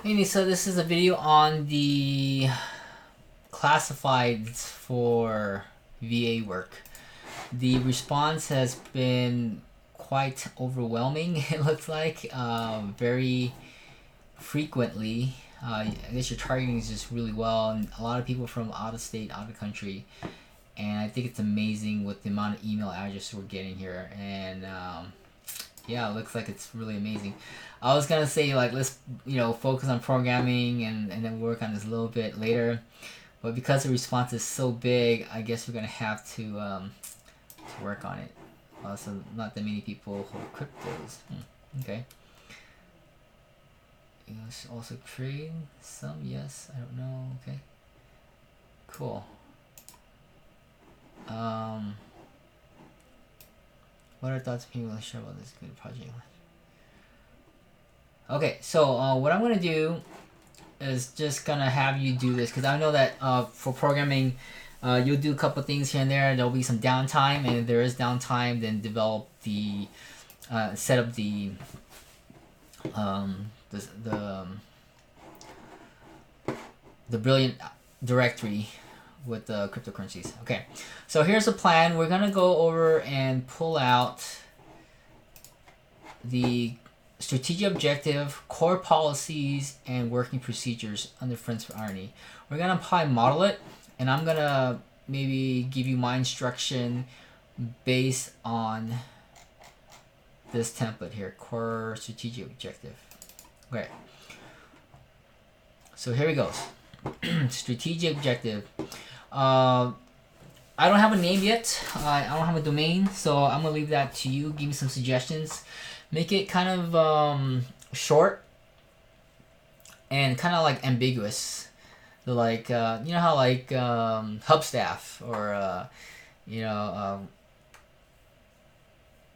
Anyway, so this is a video on the classifieds for VA work. The response has been quite overwhelming, it looks like, very frequently. I guess your targeting is just really well, and a lot of people from out of state, out of country, and I think it's amazing with the amount of email addresses we're getting here, and yeah, it looks like it's really amazing. I was gonna say like let's focus on programming and then work on this a little bit later, but because the response is so big, I guess we're gonna have to work on it. So not that many people hold cryptos. Okay. You also trade some, yes. I don't know. Okay. Cool. What are thoughts people want to share about this good project? Okay, so what I'm gonna do is just gonna have you do this because I know that for programming, you'll do a couple things here and there. There'll be some downtime, and if there is downtime, then develop the set up the Brilliant directory with the cryptocurrencies. Okay, so here's the plan. We're gonna go over and pull out the strategic objective, core policies, and working procedures under Friends for Irony. We're gonna probably model it, and I'm gonna maybe give you my instruction based on this template here, core strategic objective. Okay, so here we go. Strategic objective. I don't have a name yet. I don't have a domain, so I'm gonna leave that to you. Give me some suggestions. Make it kind of short and kind of like ambiguous. So like you know how like Hubstaff or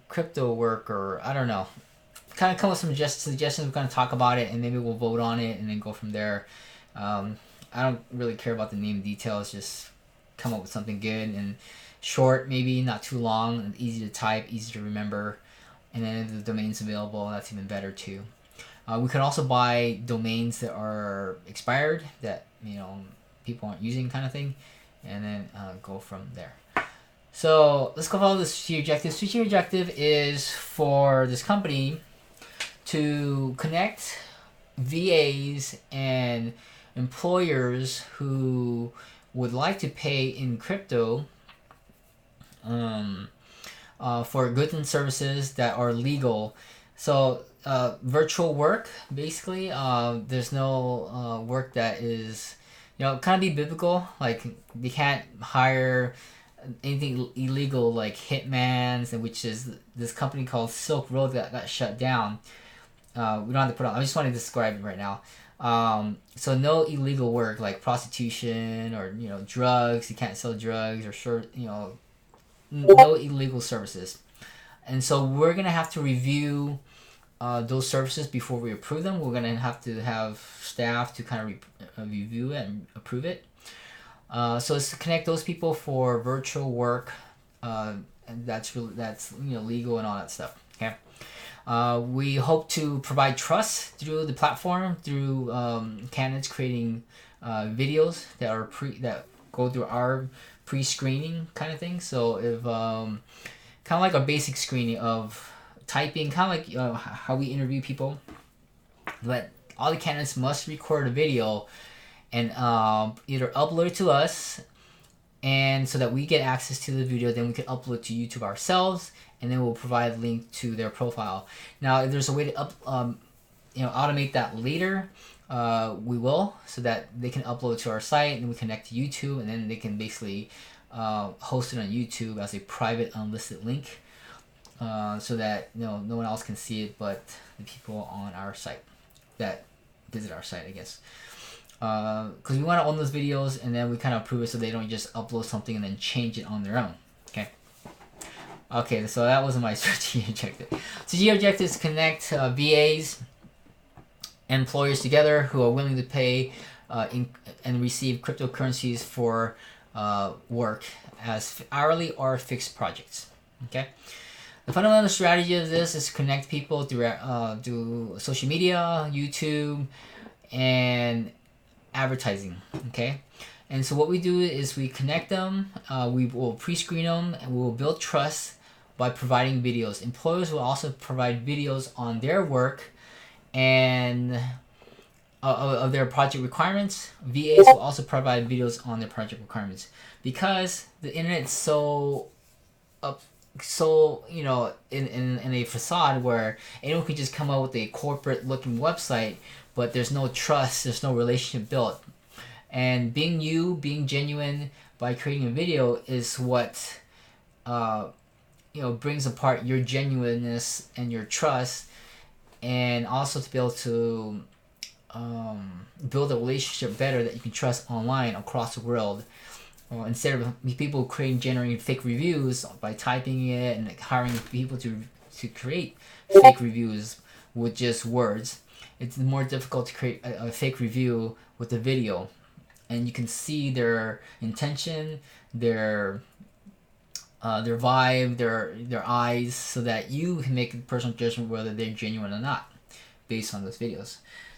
crypto work, or I don't know. Kind of come with some suggestions. We're gonna talk about it, and maybe we'll vote on it, and then go from there. I don't really care about the name details. Just come up with something good and short, maybe not too long, and easy to type, easy to remember. And then if the domain's available, that's even better too. We could also buy domains that are expired that people aren't using, kind of thing, and then go from there. So let's go follow the strategic objective. Strategic objective is for this company to connect VAs and employers who would like to pay in crypto for goods and services that are legal. So virtual work, basically, there's no work that is, kind of be biblical. Like they can't hire anything illegal like hitmans, and which is this company called Silk Road that got shut down. We don't have to put on. I just want to describe it right now. So no illegal work like prostitution or drugs. You can't sell drugs or no illegal services. And so we're gonna have to review those services before we approve them. We're gonna have to have staff to kind of review it and approve it. So it's to connect those people for virtual work, and that's legal and all that stuff. Okay. We hope to provide trust through the platform, through candidates creating videos that go through our pre-screening kind of thing. So if kind of like a basic screening of typing, kind of like how we interview people, but all the candidates must record a video and either upload it to us, and so that we get access to the video, then we can upload to YouTube ourselves, and then we'll provide a link to their profile. Now, if there's a way to automate that later, we will, so that they can upload to our site, and we connect to YouTube, and then they can basically host it on YouTube as a private unlisted link, so that no one else can see it but the people on our site that visit our site, I guess. Because we want to own those videos, and then we kind of approve it so they don't just upload something and then change it on their own. Okay, so that wasn't my strategic objective. Strategic objective is to connect VAs and employers together who are willing to pay and receive cryptocurrencies for work as hourly or fixed projects. Okay. The fundamental strategy of this is to connect people through social media, YouTube, and advertising. Okay, and so what we do is we connect them, we will pre-screen them, and we will build trust by providing videos. Employers will also provide videos on their work and of their project requirements. VAs will also provide videos on their project requirements, because the internet is so up, so in a facade where anyone can just come up with a corporate looking website, but there's no trust, there's no relationship built. And being genuine by creating a video is what brings apart your genuineness and your trust, and also to be able to build a relationship better that you can trust online across the world. Instead of people generating fake reviews by typing it and hiring people to create fake reviews with just words, it's more difficult to create a fake review with a video, and you can see their intention, their vibe, their eyes, so that you can make a personal judgment whether they're genuine or not based on those videos.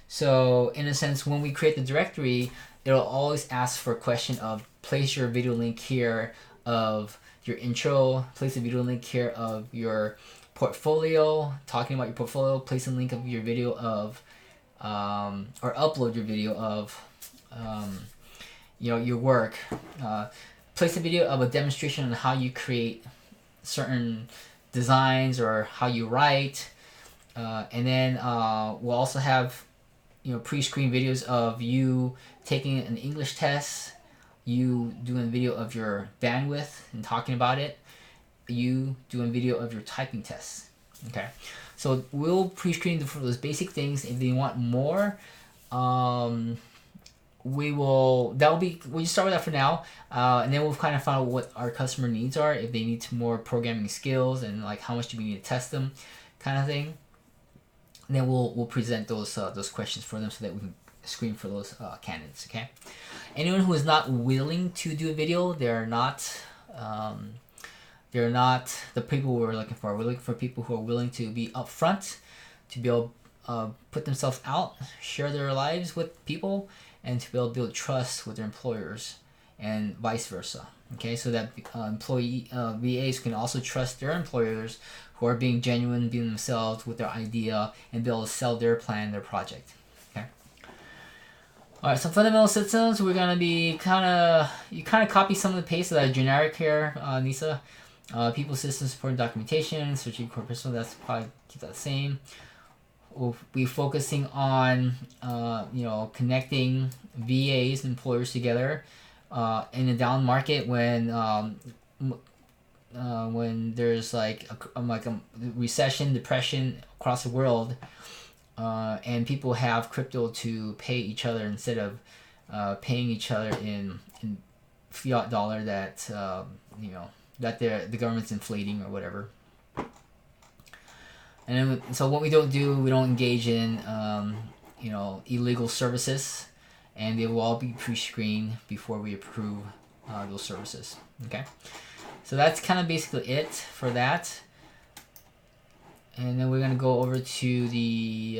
So in a sense, when we create the directory, it'll always ask for a question of place your video link here of your intro, place a video link here of your portfolio, talking about your portfolio, place a link of your video of or upload your video of your work, place a video of a demonstration on how you create certain designs or how you write, and then we'll also have pre-screen videos of you taking an English test, you doing a video of your bandwidth and talking about it, you doing video of your typing tests. Okay, so we'll pre-screen for those basic things. If they want more, we'll just start with that for now, and then we'll kind of find out what our customer needs are, if they need more programming skills and like how much do we need to test them, kind of thing. And then we'll present those questions for them so that we can screen for those candidates. Okay, anyone who is not willing to do a video, they're not the people we're looking for. We're looking for people who are willing to be upfront, to be able put themselves out, share their lives with people, and to be able to build trust with their employers, and vice versa. Okay, so that VAs can also trust their employers who are being genuine, being themselves with their idea, and be able to sell their plan, their project. Okay. All right, some fundamental systems. We're gonna be kind of copy some of the paste that are generic here, Nisa. People, systems, supporting documentation, strategic core principle. That's probably keep that the same. We'll be focusing on connecting VAs and employers together in a down market when there's like a recession, depression across the world, and people have crypto to pay each other instead of paying each other in fiat dollar that that the government's inflating or whatever. And then, so what we don't do, we don't engage in illegal services, and they will all be pre-screened before we approve those services. Okay, so that's kind of basically it for that. And then we're going to go over to the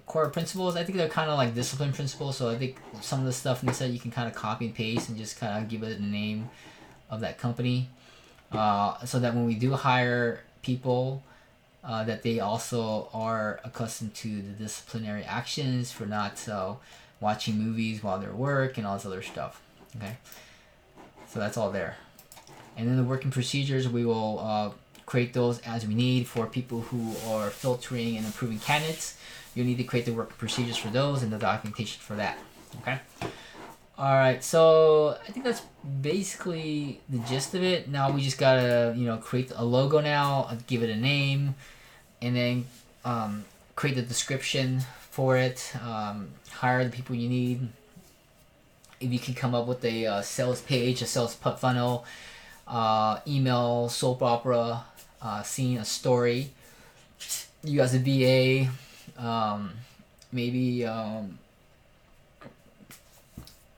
core principles. I think they're kind of like discipline principles, so I think some of the stuff Nisa you can kind of copy and paste and just kind of give it the name of that company, so that when we do hire people, that they also are accustomed to the disciplinary actions for not watching movies while they're at work and all this other stuff. Okay, so that's all there. And then the working procedures, we will create those as we need for people who are filtering and approving candidates. You need to create the working procedures for those and the documentation for that. Okay. All right, so I think that's basically the gist of it. Now we just gotta create a logo now, give it a name, and then create the description for it, hire the people you need. If you can come up with a sales page, a sales funnel, email, soap opera, scene, a story. You as a VA, maybe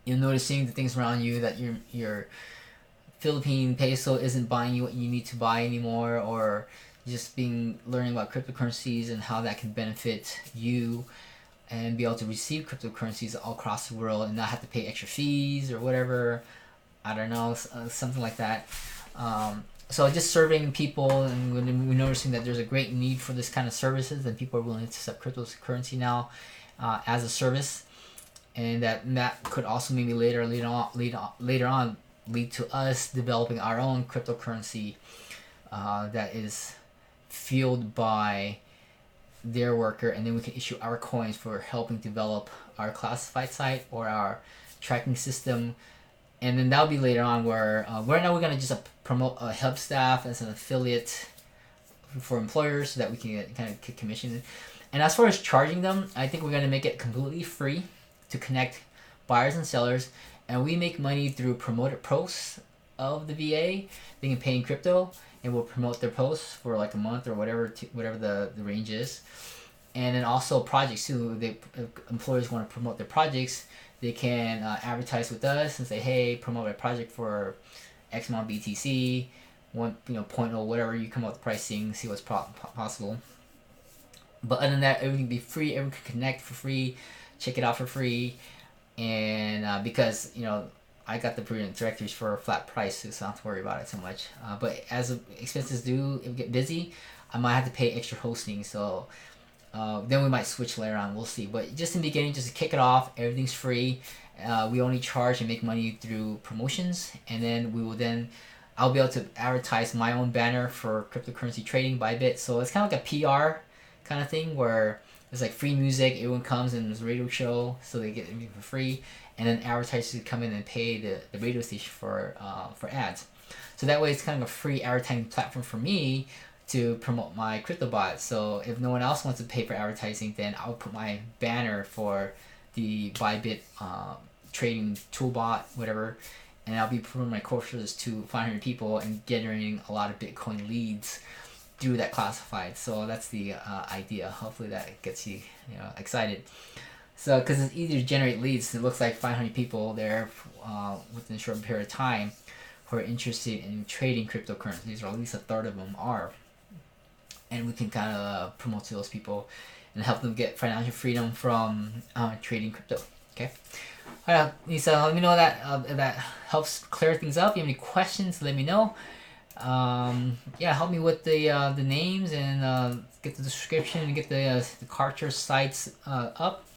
you're noticing the things around you that your Philippine peso isn't buying you what you need to buy anymore, or just learning about cryptocurrencies and how that can benefit you and be able to receive cryptocurrencies all across the world and not have to pay extra fees or whatever. I don't know, something like that. So just serving people, and we're noticing that there's a great need for this kind of services, and people are willing to accept cryptocurrency now as a service, and that could also maybe later on lead to us developing our own cryptocurrency that is fueled by their worker, and then we can issue our coins for helping develop our classified site or our tracking system. And then that'll be later on where right now we're gonna just promote Hubstaff as an affiliate for employers so that we can get kind of commission. And as far as charging them, I think we're gonna make it completely free to connect buyers and sellers, and we make money through promoted posts of the VA. They can pay in crypto, and we'll promote their posts for like a month or whatever the range is. And then also projects too. If employers want to promote their projects, they can advertise with us and say, hey, promote a project for X amount BTC, point oh whatever, you come up with pricing, see what's possible. But other than that, everything can be free. Everyone can connect for free, check it out for free, and because I got the brilliant directories for a flat price, so I don't have to worry about it so much. But as expenses do get busy, I might have to pay extra hosting. So then we might switch later on. We'll see. But just in the beginning, just to kick it off, everything's free. We only charge and make money through promotions, and then I'll be able to advertise my own banner for cryptocurrency trading Bybit. So it's kind of like a PR kind of thing where it's like free music. Everyone comes and there's a radio show, so they get it for free, and then advertisers come in and pay the radio station for ads. So that way, it's kind of a free advertising platform for me to promote my CryptoBot. So if no one else wants to pay for advertising, then I'll put my banner for the Bybit trading toolbot, whatever, and I'll be promoting my courses to 500 people and generating a lot of Bitcoin leads through that classified. So that's the idea. Hopefully that gets you excited. So because it's easy to generate leads, it looks like 500 people there within a short period of time who are interested in trading cryptocurrencies, or at least a third of them are. And we can kind of promote to those people and help them get financial freedom from trading crypto. Okay. All right, Lisa, let me know that helps clear things up. If you have any questions, let me know. Help me with the names and get the description and get the Kartra sites up.